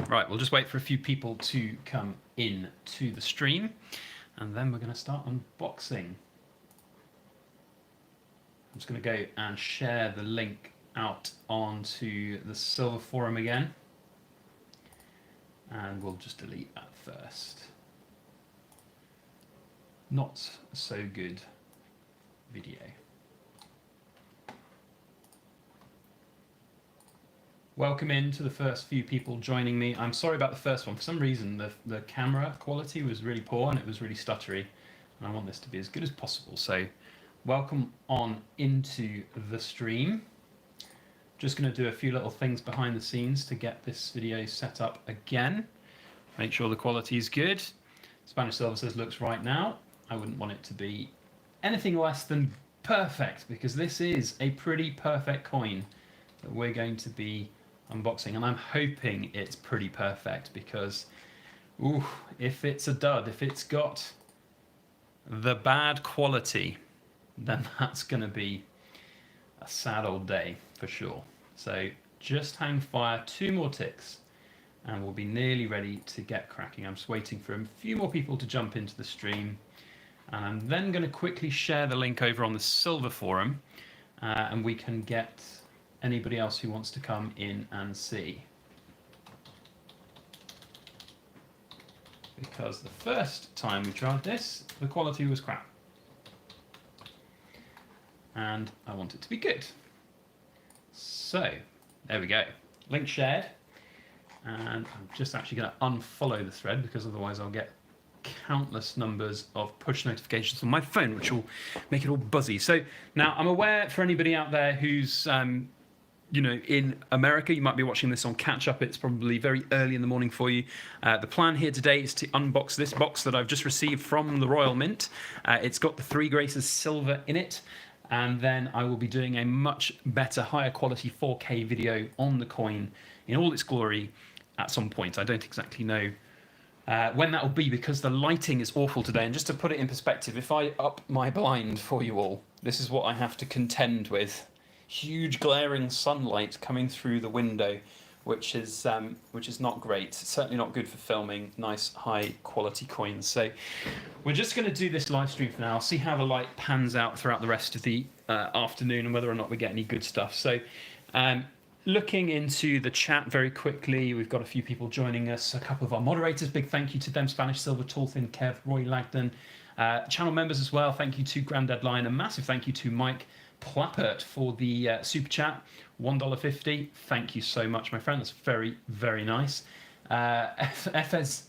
Right, we'll just wait for a few people to come in to the stream, and then we're going to start unboxing. I'm just going to go and share the link out onto the Silver Forum again, and we'll just delete that first. Not so good video. Welcome in to the first few people joining me. I'm sorry about the first one. For some reason, the camera quality was really poor and it was really stuttery. And I want this to be as good as possible. So welcome on into the stream. Just going to do a few little things behind the scenes to get this video set up again. Make sure the quality is good. Spanish Silver says looks right now. I wouldn't want it to be anything less than perfect, because this is a pretty perfect coin that we're going to be unboxing, and I'm hoping it's pretty perfect, because ooh, if it's a dud, if it's got the bad quality, then that's going to be a sad old day for sure. So just hang fire, 2 more ticks and we'll be nearly ready to get cracking. I'm just waiting for a few more people to jump into the stream, and I'm then going to quickly share the link over on the Silver Forum, and we can get anybody else who wants to come in and see. Because the first time we tried this, the quality was crap. And I want it to be good. So, there we go. Link shared. And I'm just actually going to unfollow the thread, because otherwise I'll get countless numbers of push notifications on my phone, which will make it all buzzy. So now I'm aware, for anybody out there who's in America, you might be watching this on catch up. It's probably very early in the morning for you. The plan here today is to unbox this box that I've just received from the Royal Mint. It's got the 3 Graces Silver in it, and then I will be doing a much better, higher quality 4K video on the coin in all its glory at some point. I don't exactly know when that will be, because the lighting is awful today. And just to put it in perspective, if I up my blind for you all, this is what I have to contend with. Huge glaring sunlight coming through the window, which is not great. It's certainly not good for filming nice high quality coins. So we're just going to do this live stream for now. I'll see how the light pans out throughout the rest of the afternoon and whether or not we get any good stuff. So looking into the chat very quickly, we've got a few people joining us, a couple of our moderators. Big thank you to them: Spanish Silver, Tallthin, Kev, Roy Lagden. Channel members as well, thank you to Grandad Lion. A massive thank you to Mike Plappert for the super chat, $1.50. Thank you so much, my friend. That's very, very nice. FZF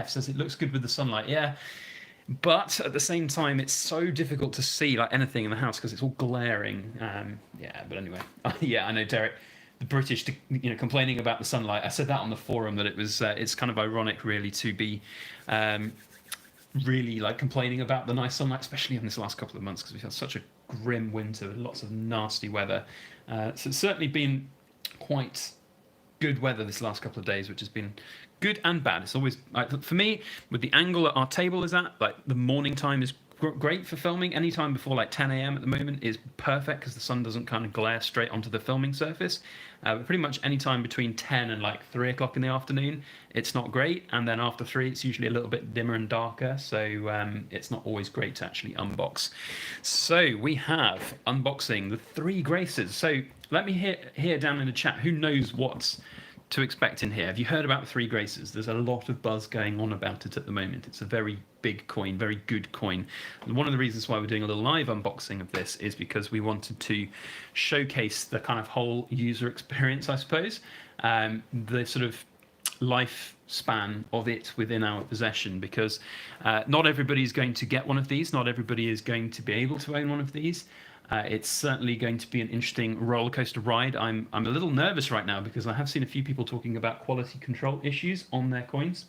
says it looks good with the sunlight. Yeah, but at the same time, it's so difficult to see like anything in the house because it's all glaring. Yeah, but anyway, yeah, I know, Derek. The British, complaining about the sunlight. I said that on the forum, that it was. It's kind of ironic, really, to be. Really like complaining about the nice sunlight, especially in this last couple of months, because we've had such a grim winter with lots of nasty weather. So it's certainly been quite good weather this last couple of days, which has been good and bad. It's always, like, for me, with the angle that our table is at, like the morning time is great for filming. Any time before like 10 a.m. at the moment is perfect, because the sun doesn't kind of glare straight onto the filming surface. But pretty much any time between 10 and like 3 o'clock in the afternoon, it's not great. And then after 3, it's usually a little bit dimmer and darker. So it's not always great to actually unbox. So we have unboxing the 3 Graces. So let me hear down in the chat, who knows what's to expect in here. Have you heard about the 3 Graces? There's a lot of buzz going on about it at the moment. It's a very big coin, very good coin. And one of the reasons why we're doing a little live unboxing of this is because we wanted to showcase the kind of whole user experience, I suppose, the sort of lifespan of it within our possession, because not everybody is going to get one of these. Not everybody is going to be able to own one of these. It's certainly going to be an interesting roller coaster ride. I'm a little nervous right now, because I have seen a few people talking about quality control issues on their coins.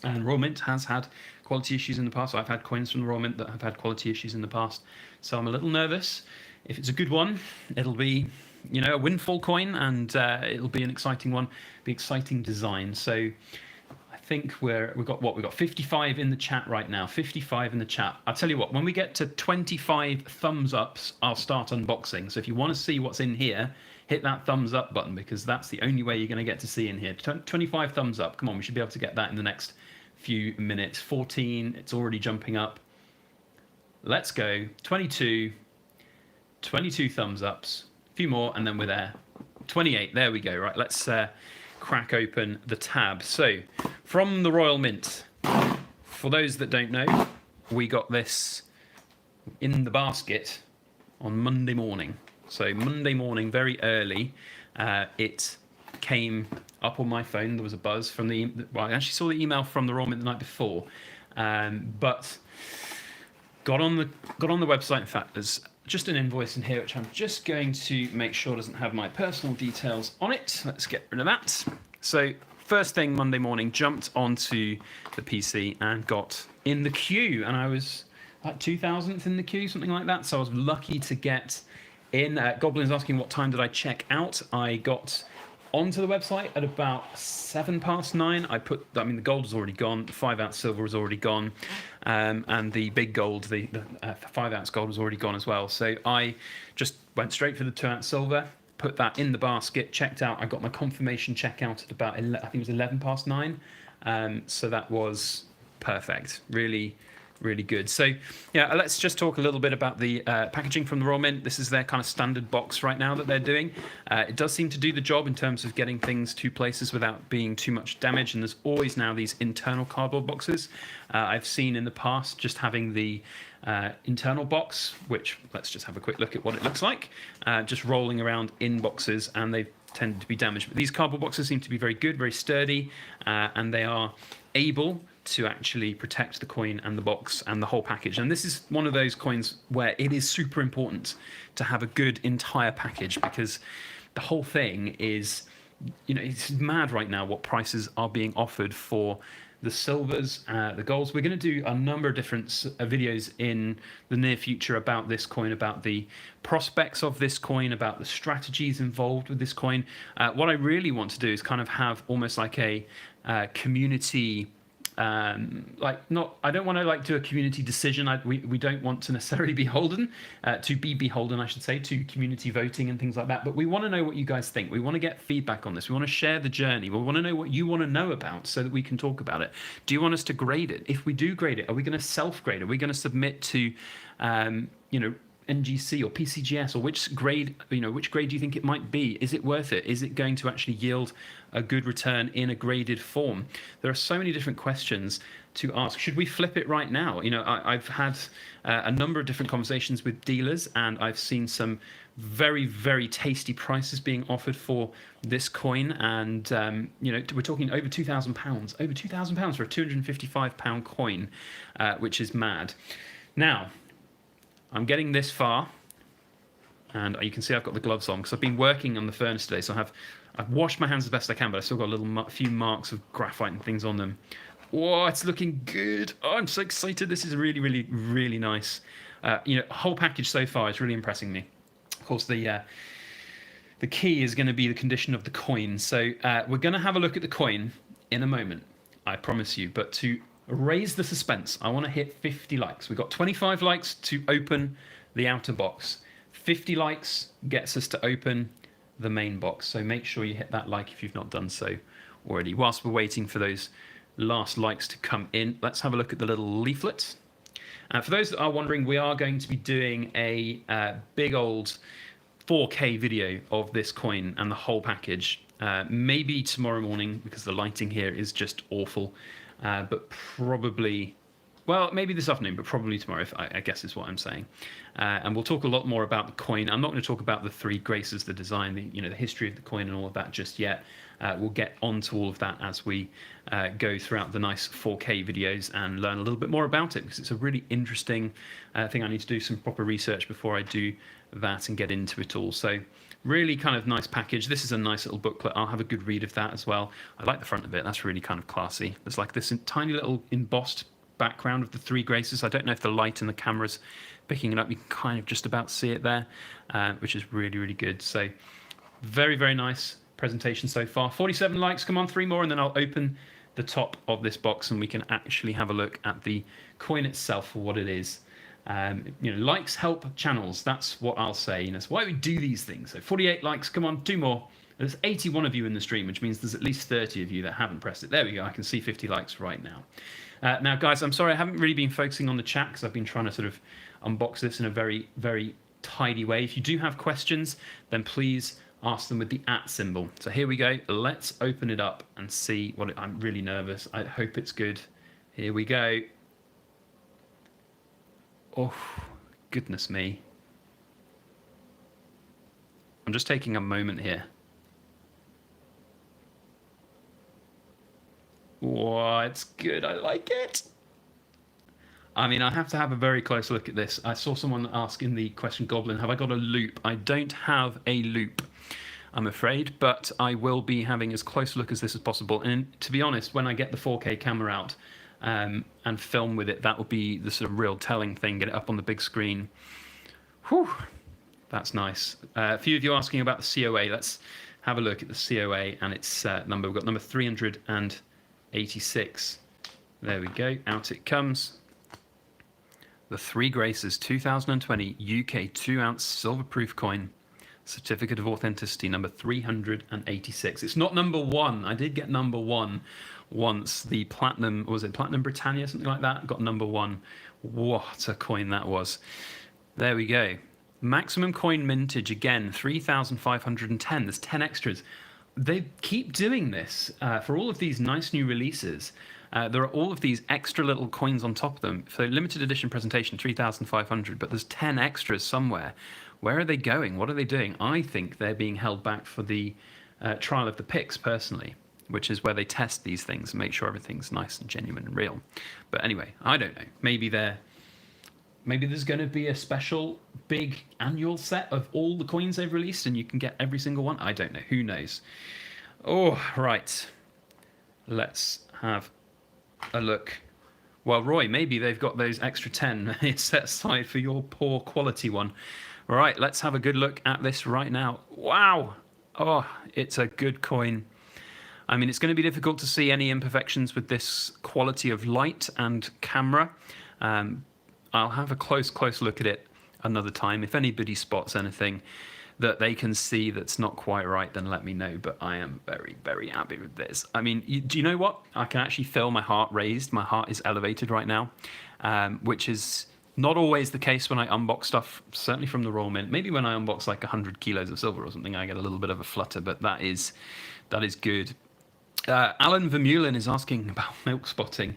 And Royal Mint has had quality issues in the past. I've had coins from the Royal Mint that have had quality issues in the past. So I'm a little nervous. If it's a good one, it'll be, a windfall coin, and it'll be an exciting one, be exciting design. So I think we've got 55 in the chat right now. 55 in the chat. I'll tell you what, when we get to 25 thumbs ups, I'll start unboxing. So if you want to see what's in here, hit that thumbs up button, because that's the only way you're going to get to see in here. 25 thumbs up. Come on, we should be able to get that in the next few minutes. 14, it's already jumping up. Let's go. 22 thumbs ups. A few more, and then we're there. 28, there we go. Right, let's crack open the tab. So, from the Royal Mint, for those that don't know, we got this in the basket on Monday morning. So Monday morning, very early, it came up on my phone. There was a buzz from well, I actually saw the email from the Royal Mint the night before, but got on the website. In fact, there's just an invoice in here which I'm just going to make sure doesn't have my personal details on it. Let's get rid of that. So first thing Monday morning, jumped onto the PC and got in the queue, and I was like 2000th in the queue, something like that. So I was lucky to get in. Goblin's asking what time did I check out. I got onto the website at about 9:07. The gold was already gone, the 5 ounce silver was already gone, and the big gold, the 5 ounce gold was already gone as well. So I just went straight for the 2 ounce silver, put that in the basket, checked out. I got my confirmation checkout at about, I think it was 9:11. So that was perfect. Really, really good. So yeah, let's just talk a little bit about the packaging from the Royal Mint. This is their kind of standard box right now that they're doing. It does seem to do the job in terms of getting things to places without being too much damage, and there's always now these internal cardboard boxes. I've seen in the past just having the internal box, which let's just have a quick look at what it looks like, just rolling around in boxes, and they've tended to be damaged. But these cardboard boxes seem to be very good, very sturdy, and they are able to actually protect the coin and the box and the whole package. And this is one of those coins where it is super important to have a good entire package, because the whole thing is, it's mad right now what prices are being offered for the silvers, the golds. We're going to do a number of different videos in the near future about this coin, about the prospects of this coin, about the strategies involved with this coin. What I really want to do is kind of have almost like a community, I don't want to do a community decision. We don't want to necessarily be beholden, I should say, to community voting and things like that. But we want to know what you guys think. We want to get feedback on this. We want to share the journey. We want to know what you want to know about so that we can talk about it. Do you want us to grade it? If we do grade it, are we going to self-grade? Are we going to submit to, NGC or PCGS, or which grade do you think it might be? Is it worth it? Is it going to actually yield a good return in a graded form? There are so many different questions to ask. Should we flip it right now? I've had a number of different conversations with dealers, and I've seen some very, very tasty prices being offered for this coin, and we're talking over £2,000, over £2,000 for a £255 coin, which is mad. Now, I'm getting this far, and you can see I've got the gloves on because I've been working on the furnace today. So I've washed my hands as best I can, but I've still got a few marks of graphite and things on them. Whoa, it's looking good! Oh, I'm so excited. This is really, really, really nice. Whole package so far is really impressing me. Of course, the key is going to be the condition of the coin. So we're going to have a look at the coin in a moment, I promise you. But to raise the suspense, I want to hit 50 likes. We've got 25 likes to open the outer box. 50 likes gets us to open the main box. So make sure you hit that like if you've not done so already. Whilst we're waiting for those last likes to come in, let's have a look at the little leaflet. For those that are wondering, we are going to be doing a big old 4K video of this coin and the whole package. Maybe tomorrow morning, because the lighting here is just awful. But probably, well, maybe this afternoon, but probably tomorrow, I guess is what I'm saying. And we'll talk a lot more about the coin. I'm not going to talk about the three graces, the design, the history of the coin and all of that just yet. We'll get onto all of that as we go throughout the nice 4K videos and learn a little bit more about it, because it's a really interesting thing. I need to do some proper research before I do that and get into it all. So really kind of nice package. This is a nice little booklet. I'll have a good read of that as well. I like the front of it. That's really kind of classy. There's like this tiny little embossed background of the three graces. I don't know if the light and the camera's picking it up. You can kind of just about see it there, which is really, really good. So very, very nice presentation so far. 47 likes. Come on, 3 more, and then I'll open the top of this box and we can actually have a look at the coin itself for what it is. Likes help channels. That's what I'll say. That's why we do these things. So 48 likes. Come on, 2 more. There's 81 of you in the stream, which means there's at least 30 of you that haven't pressed it. There we go. I can see 50 likes right now. Now, guys, I'm sorry I haven't really been focusing on the chat because I've been trying to sort of unbox this in a very, very tidy way. If you do have questions, then please ask them with the @ symbol. So here we go. Let's open it up and see what I'm really nervous. I hope it's good. Here we go. Oh, goodness me. I'm just taking a moment here. Whoa, it's good. I like it. I mean, I have to have a very close look at this. I saw someone ask in the question Goblin, have I got a loop? I don't have a loop, I'm afraid, but I will be having as close a look as this as possible. And to be honest, when I get the 4K camera out and film with it, that will be the sort of real telling thing, get it up on the big screen. Whew, that's nice. A few of you asking about the COA. Let's have a look at the COA and its number. We've got number 386. There we go, out it comes. The Three Graces 2020 UK 2-ounce silver-proof coin, certificate of authenticity, number 386. It's not number 1. I did get number 1 once. The platinum, was it platinum Britannia, something like that? Got number 1. What a coin that was. There we go. Maximum coin mintage, again, 3,510. There's 10 extras. They keep doing this for all of these nice new releases. There are all of these extra little coins on top of them. So limited edition presentation, 3,500, but there's 10 extras somewhere. Where are they going? What are they doing? I think they're being held back for the trial of the picks, personally, which is where they test these things and make sure everything's nice and genuine and real. But anyway, I don't know. Maybe there's going to be a special big annual set of all the coins they've released and you can get every single one. I don't know. Who knows? Oh, right. Let's have a look. Well, Roy, maybe they've got those extra 10 set aside for your poor quality one. All right, let's have a good look at this right now. Wow. Oh, it's a good coin. I mean, it's going to be difficult to see any imperfections with this quality of light and camera. I'll have a close look at it another time. If anybody spots anything that they can see that's not quite right, then let me know. But I am very, very happy with this. I mean, do you know what? I can actually feel my heart raised. My heart is elevated right now, which is not always the case when I unbox stuff, certainly from the Royal Mint. Maybe when I unbox like 100 kilos of silver or something, I get a little bit of a flutter, but that is good. Alan Vermeulen is asking about milk spotting.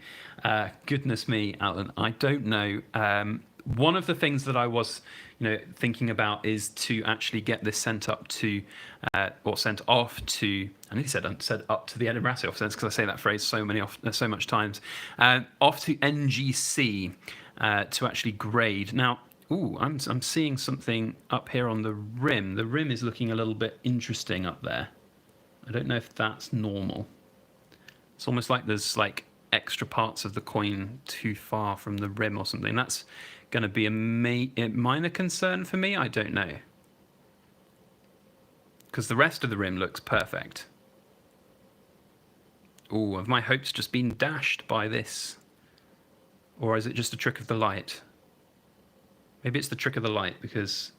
Goodness me, Alan, I don't know. One of the things that I was, thinking about is to actually get this sent up to, or sent off to. I nearly said up to the Edinburgh office because I say that phrase so much times. Off to NGC to actually grade. Now, I'm seeing something up here on the rim. The rim is looking a little bit interesting up there. I don't know if that's normal. It's almost like there's like extra parts of the coin too far from the rim or something. That's going to be a minor concern for me. I don't know. Because the rest of the rim looks perfect. Oh, have my hopes just been dashed by this? Or is it just a trick of the light? Maybe it's the trick of the light because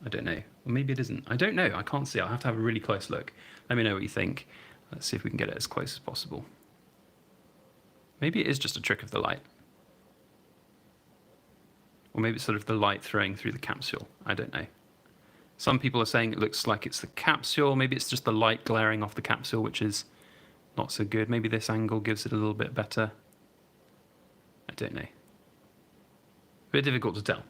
I don't know. Or maybe it isn't. I don't know. I can't see. I'll have to have a really close look. Let me know what you think. Let's see if we can get it as close as possible. Maybe it is just a trick of the light. Or maybe it's sort of the light throwing through the capsule. I don't know. Some people are saying it looks like it's the capsule. Maybe it's just the light glaring off the capsule, which is not so good. Maybe this angle gives it a little bit better. I don't know. A bit difficult to tell.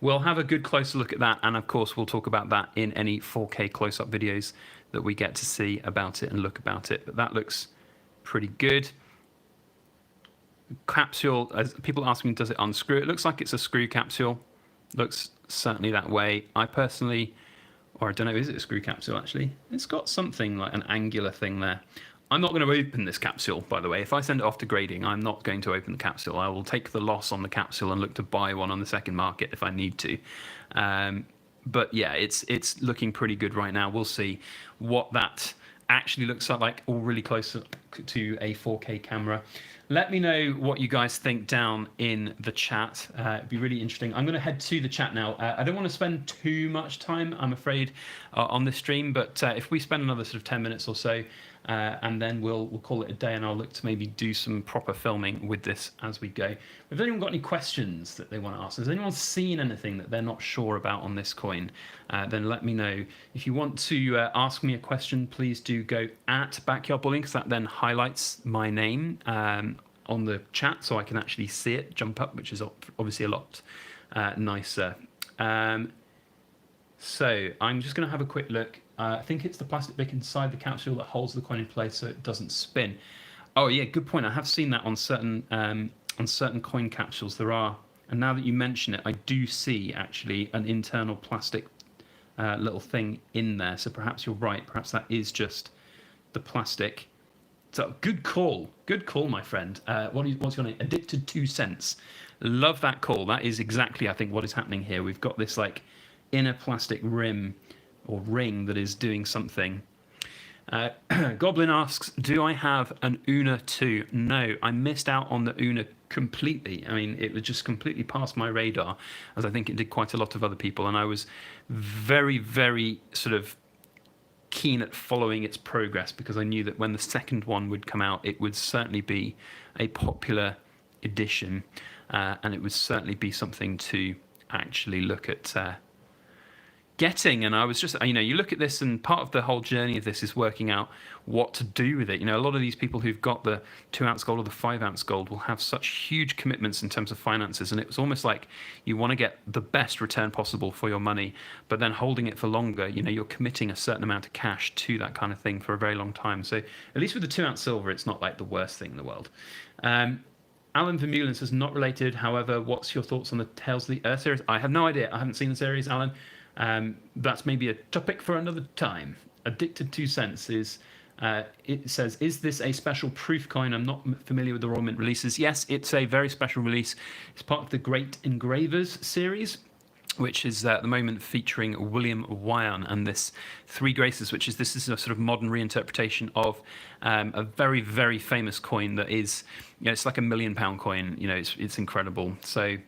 We'll have a good closer look at that, and of course we'll talk about that in any 4K close-up videos that we get to see about it and look about it. But that looks pretty good. Capsule, as people ask me, does it unscrew? It looks like it's a screw capsule. Looks certainly that way. I personally, or I don't know, is it a screw capsule actually? It's got something like an angular thing there. I'm not going to open this capsule, by the way. If I send it off to grading, I'm not going to open the capsule. I will take the loss on the capsule and look to buy one on the second market if I need to. But yeah, it's looking pretty good right now. We'll see what that actually looks like all really close to a 4K camera. Let me know what you guys think down in the chat. It'd be really interesting. I'm going to head to the chat now. I don't want to spend too much time, I'm afraid, on this stream, but if we spend another sort of 10 minutes or so, and then we'll call it a day, and I'll look to maybe do some proper filming with this as we go. If anyone got any questions that they want to ask, has anyone seen anything that they're not sure about on this coin, then let me know. If you want to ask me a question, please do go at Backyard Bullion, because that then highlights my name on the chat, so I can actually see it jump up, which is obviously a lot nicer. So I'm just going to have a quick look. I think it's the plastic bit inside the capsule that holds the coin in place so it doesn't spin. Oh yeah, good point. I have seen that on certain coin capsules. There are, and now that you mention it, I do see actually an internal plastic little thing in there. So perhaps you're right. Perhaps that is just the plastic. So good call, my friend. What's your name? Addicted 2 cents. Love that call. That is exactly, I think, what is happening here. We've got this like inner plastic rim or ring that is doing something. Goblin asks, do I have an Una 2? No, I missed out on the Una completely. I mean, it was just completely past my radar, as I think it did quite a lot of other people, and I was very, very sort of keen at following its progress, because I knew that when the second one would come out, it would certainly be a popular edition, and it would certainly be something to actually look at getting. And I was just, you look at this, and part of the whole journey of this is working out what to do with it. A lot of these people who've got the 2-ounce gold or the 5-ounce gold will have such huge commitments in terms of finances, and it was almost like you want to get the best return possible for your money, but then holding it for longer, you're committing a certain amount of cash to that kind of thing for a very long time. So at least with the 2-ounce silver, it's not like the worst thing in the world. Alan Vermeulen says, not related, however, what's your thoughts on the Tales of the Earth series? I have no idea. I haven't seen the series, Alan. That's maybe a topic for another time. Addicted 2 cents is, it says, is this a special proof coin? I'm not familiar with the Royal Mint releases. Yes, it's a very special release. It's part of the Great Engravers series, which is at the moment featuring William Wyon and this Three Graces, this is a sort of modern reinterpretation of a very, very famous coin that is, it's like £1 million coin. It's incredible. So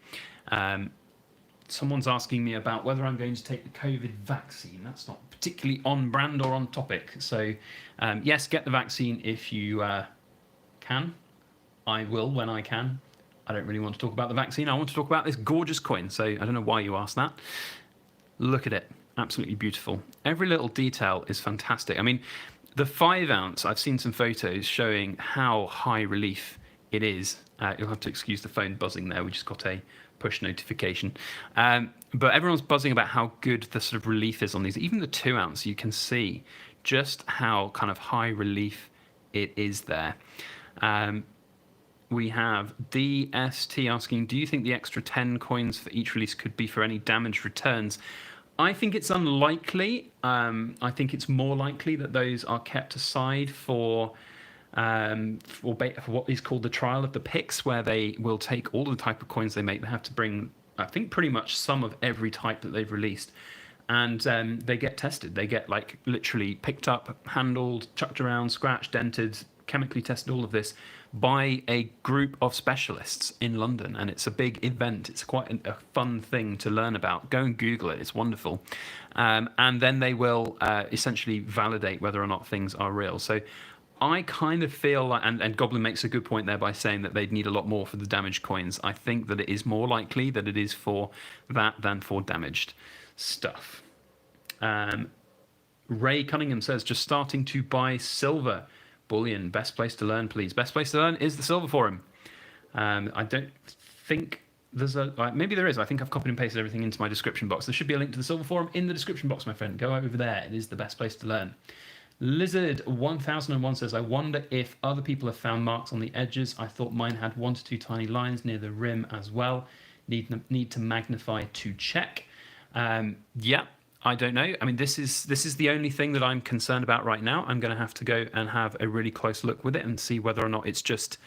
someone's asking me about whether I'm going to take the COVID vaccine. That's not particularly on brand or on topic. So yes, get the vaccine if you can. I will when I can. I don't really want to talk about the vaccine. I want to talk about this gorgeous coin. So I don't know why you asked that. Look at it. Absolutely beautiful. Every little detail is fantastic. I mean, the 5-ounce, I've seen some photos showing how high relief it is. You'll have to excuse the phone buzzing there. We just got a push notification. But everyone's buzzing about how good the sort of relief is on these. Even the 2-ounce, you can see just how kind of high relief it is there. We have DST asking, do you think the extra 10 coins for each release could be for any damaged returns? I think it's unlikely. I think it's more likely that those are kept aside for what is called the trial of the picks, where they will take all the type of coins they make. They have to bring, I think, pretty much some of every type that they've released, and they get tested. They get like literally picked up, handled, chucked around, scratched, dented, chemically tested, all of this by a group of specialists in London, and it's a big event. It's quite a fun thing to learn about. Go and Google it. It's wonderful. And then they will essentially validate whether or not things are real. So I kind of feel like, and Goblin makes a good point there by saying that they'd need a lot more for the damaged coins. I think that it is more likely that it is for that than for damaged stuff. Ray Cunningham says, just starting to buy silver. Bullion, best place to learn, please. Best place to learn is the Silver Forum. I don't think there's maybe there is. I think I've copied and pasted everything into my description box. There should be a link to the Silver Forum in the description box, my friend. Go over there. It is the best place to learn. Lizard 1001 says, I wonder if other people have found marks on the edges. I thought mine had 1 to 2 tiny lines near the rim as well. Need to magnify to check. Yeah. I don't know. I mean, this is the only thing that I'm concerned about right now. I'm going to have to go and have a really close look with it and see whether or not it's just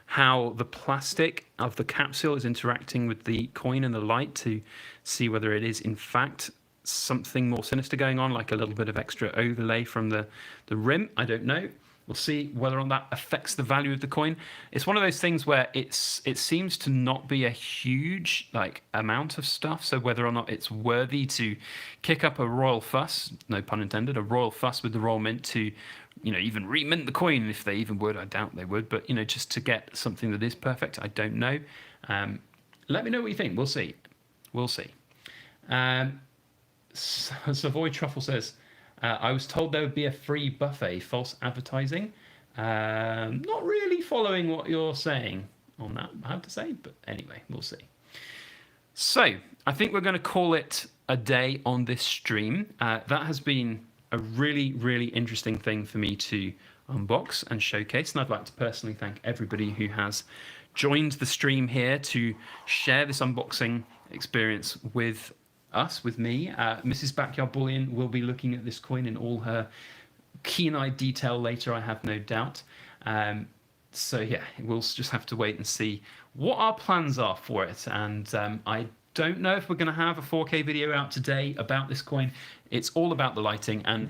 how the plastic of the capsule is interacting with the coin and the light, to see whether it is in fact something more sinister going on, like a little bit of extra overlay from the rim. I don't know. We'll see whether or not that affects the value of the coin. It's one of those things where it seems to not be a huge amount of stuff. So whether or not it's worthy to kick up a royal fuss, no pun intended, a royal fuss with the Royal Mint to, even remint the coin, if they even would. I doubt they would, but just to get something that is perfect, I don't know. Let me know what you think. We'll see. We'll see. Savoy Truffle says, I was told there would be a free buffet. False advertising. Not really following what you're saying on that, I have to say. But anyway, we'll see. So I think we're going to call it a day on this stream. That has been a really, really interesting thing for me to unbox and showcase. And I'd like to personally thank everybody who has joined the stream here to share this unboxing experience with us, with me. Mrs. Backyard Bullion will be looking at this coin in all her keen-eyed detail later, I have no doubt. So yeah, we'll just have to wait and see what our plans are for it. And I don't know if we're going to have a 4K video out today about this coin. It's all about the lighting. And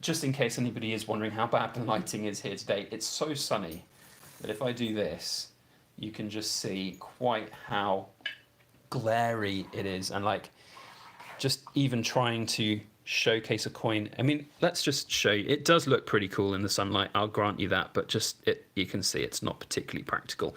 just in case anybody is wondering how bad the lighting is here today, it's so sunny that if I do this, you can just see quite how glary it is. And just even trying to showcase a coin. I mean, let's just show you. It does look pretty cool in the sunlight, I'll grant you that, but you can see it's not particularly practical.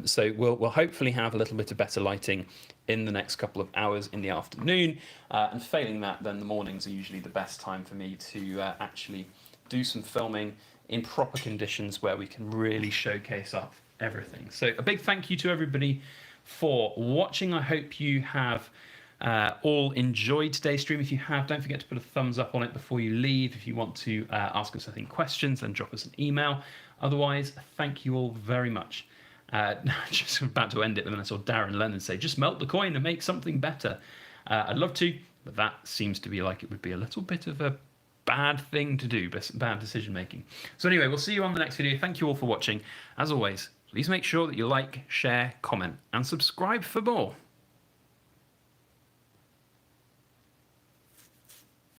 So we'll hopefully have a little bit of better lighting in the next couple of hours in the afternoon. And failing that, then the mornings are usually the best time for me to actually do some filming in proper conditions where we can really showcase up everything. So a big thank you to everybody for watching. I hope you have all enjoyed today's stream. If you have, don't forget to put a thumbs up on it before you leave. If you want to ask us, questions, then drop us an email. Otherwise, thank you all very much. Just about to end it, but then I saw Darren Lennon say, just melt the coin and make something better. I'd love to, but that seems to be like it would be a little bit of a bad thing to do, bad decision making. So anyway, we'll see you on the next video. Thank you all for watching. As always, please make sure that you like, share, comment, and subscribe for more.